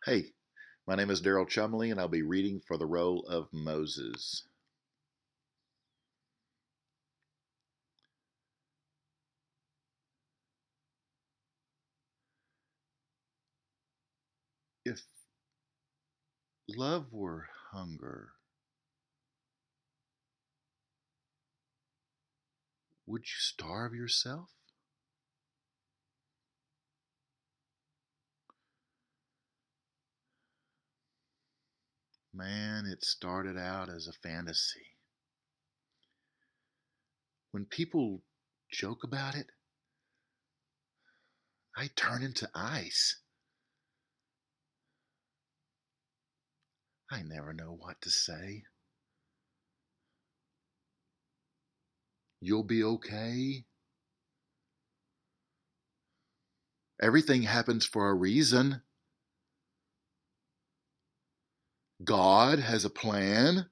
Hey, my name is Darrell Chumley, and I'll be reading for the role of Moses. If love were hunger, would you starve yourself? Man, it started out as a fantasy. When people joke about it, I turn into ice. I never know what to say. You'll be okay. Everything happens for a reason. God has a plan.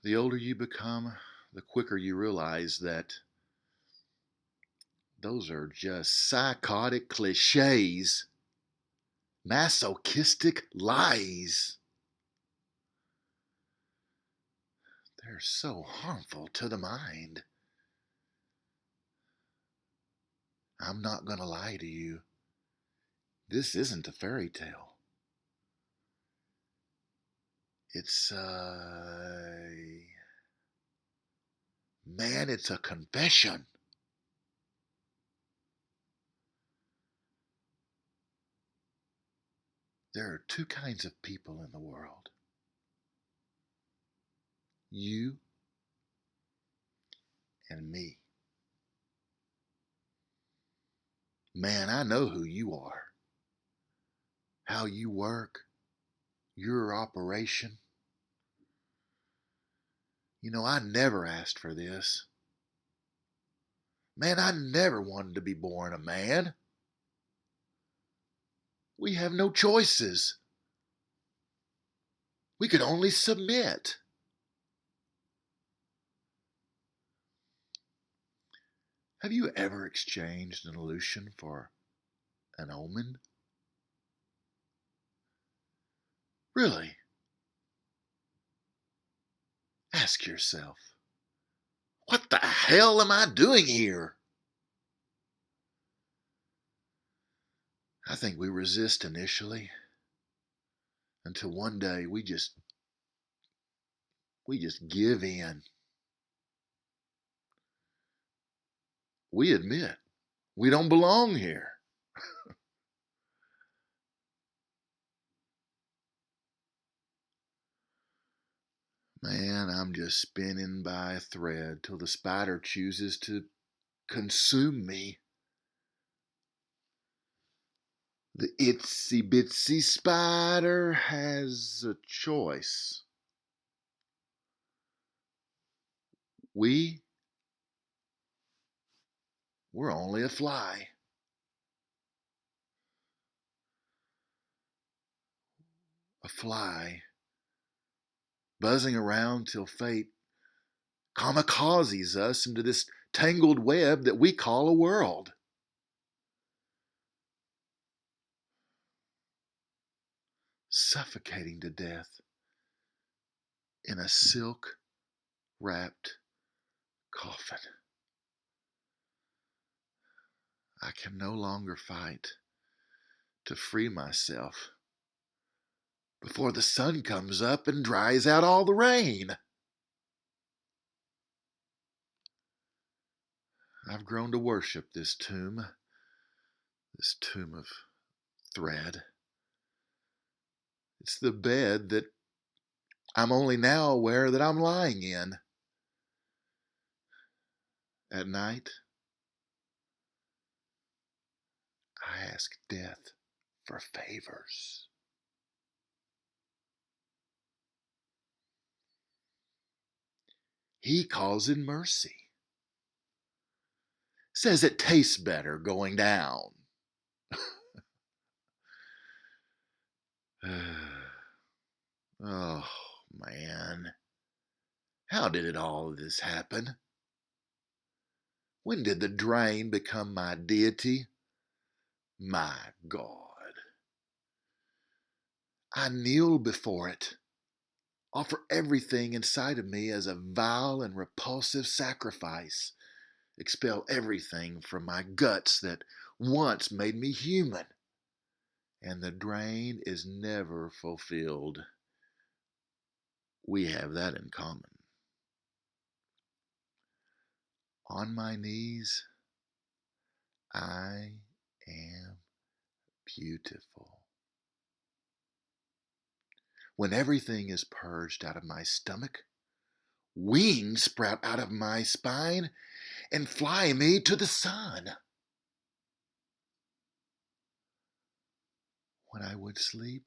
The older you become, the quicker you realize that those are just psychotic cliches, masochistic lies. They're so harmful to the mind. I'm not going to lie to you. This isn't a fairy tale. It's man, it's a confession. There are two kinds of people in the world. You and me. Man, I know who you are. How you work, your operation. You know, I never asked for this. Man, I never wanted to be born a man. We have no choices. We could only submit. Have you ever exchanged an illusion for an omen? Really? Ask yourself, what the hell am I doing here? I think we resist initially until one day we just give in. We admit we don't belong here. Man, I'm just spinning by a thread till the spider chooses to consume me. The itsy bitsy spider has a choice. We, we're only a fly. A fly buzzing around till fate kamikazes us into this tangled web that we call a world. Suffocating to death in a silk wrapped coffin. I can no longer fight to free myself before the sun comes up and dries out all the rain. I've grown to worship this tomb of thread. It's the bed that I'm only now aware that I'm lying in. At night, I ask death for favors. He calls in mercy. Says it tastes better going down. Oh, man. How did all of this happen? When did the drain become my deity? My God. I kneel before it, offer everything inside of me as a vile and repulsive sacrifice, expel everything from my guts that once made me human, and the drain is never fulfilled. We have that in common. On my knees, I am beautiful. When everything is purged out of my stomach, wings sprout out of my spine and fly me to the sun. When I would sleep,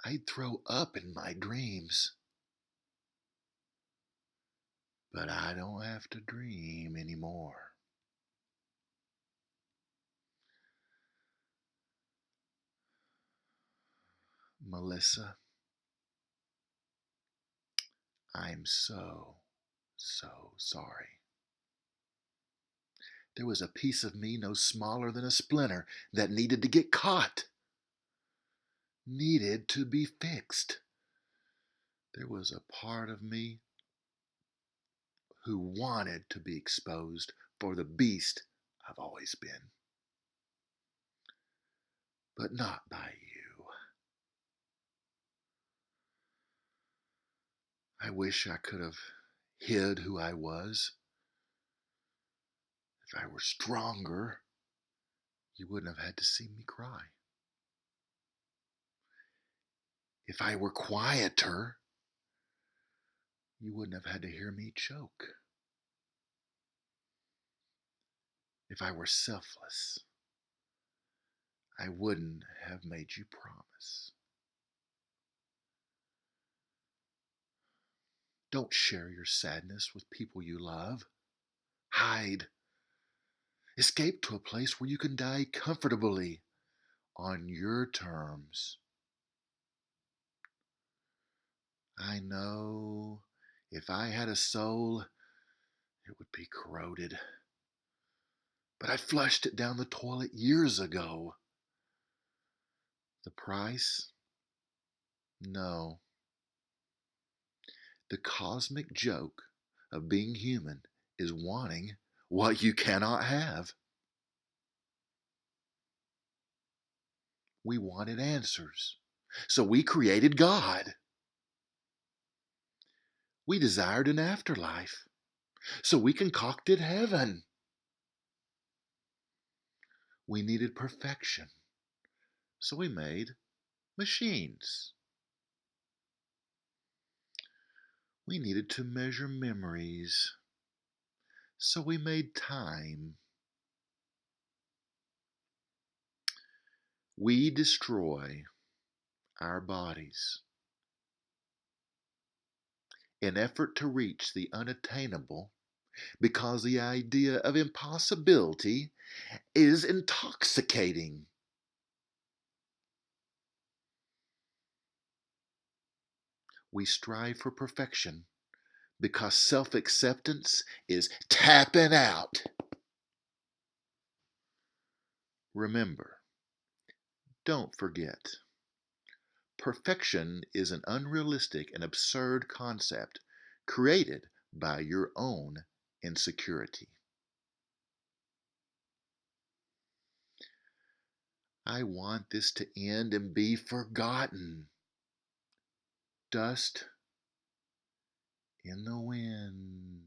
I'd throw up in my dreams. But I don't have to dream anymore. Melissa, I'm so sorry. There was a piece of me no smaller than a splinter that needed to get caught, needed to be fixed. There was a part of me who wanted to be exposed for the beast I've always been. But not by you. I wish I could have hid who I was. If I were stronger, you wouldn't have had to see me cry. If I were quieter, you wouldn't have had to hear me choke. If I were selfless, I wouldn't have made you promise. Don't share your sadness with people you love. Hide. Escape to a place where you can die comfortably on your terms. I know if I had a soul, it would be corroded. But I flushed it down the toilet years ago. The price? No. The cosmic joke of being human is wanting what you cannot have. We wanted answers, so we created God. We desired an afterlife, so we concocted heaven. We needed perfection, so we made machines. We needed to measure memories, so we made time. We destroy our bodies in effort to reach the unattainable because the idea of impossibility is intoxicating. We strive for perfection because self-acceptance is tapping out. Remember, don't forget, perfection is an unrealistic and absurd concept created by your own insecurity. I want this to end and be forgotten. Dust in the wind.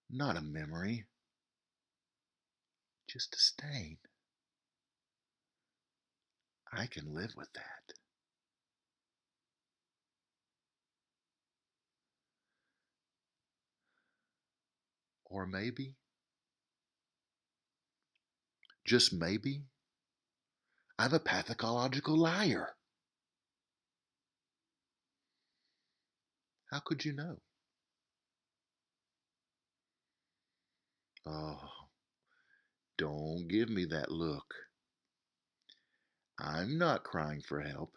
Not a memory, just a stain. I can live with that. Or maybe, just maybe, I'm a pathological liar. How could you know? Oh, don't give me that look. I'm not crying for help.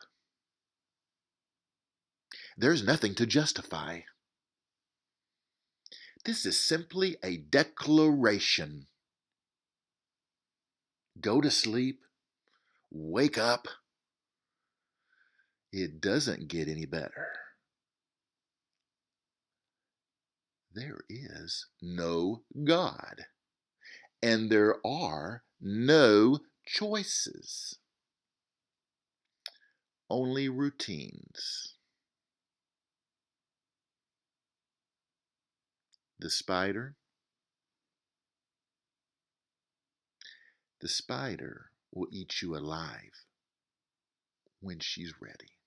There's nothing to justify. This is simply a declaration. Go to sleep, wake up. It doesn't get any better. There is no God, and there are no choices, only routines. The spider? The spider will eat you alive when she's ready.